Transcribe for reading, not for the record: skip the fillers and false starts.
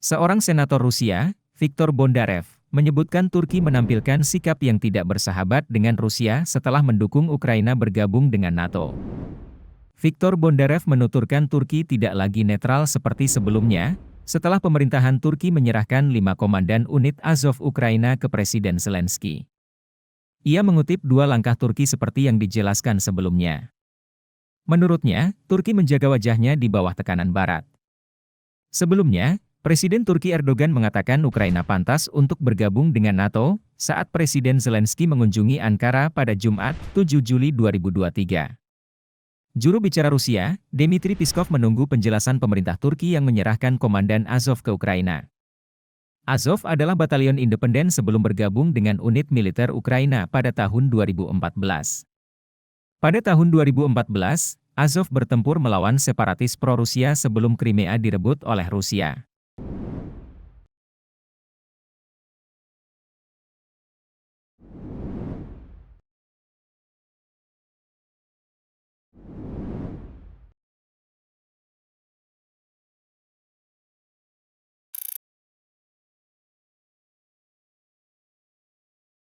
Seorang senator Rusia, Viktor Bondarev, menyebutkan Turki menampilkan sikap yang tidak bersahabat dengan Rusia setelah mendukung Ukraina bergabung dengan NATO. Viktor Bondarev menuturkan Turki tidak lagi netral seperti sebelumnya, setelah pemerintahan Turki menyerahkan 5 komandan unit Azov Ukraina ke Presiden Zelensky. Ia mengutip dua langkah Turki seperti yang dijelaskan sebelumnya. Menurutnya, Turki menjaga wajahnya di bawah tekanan Barat. Sebelumnya, Presiden Turki Erdogan mengatakan Ukraina pantas untuk bergabung dengan NATO saat Presiden Zelensky mengunjungi Ankara pada Jumat, 7 Juli 2023. Juru bicara Rusia, Dmitry Peskov menunggu penjelasan pemerintah Turki yang menyerahkan komandan Azov ke Ukraina. Azov adalah batalion independen sebelum bergabung dengan unit militer Ukraina pada tahun 2014. Pada tahun 2014, Azov bertempur melawan separatis pro-Rusia sebelum Crimea direbut oleh Rusia.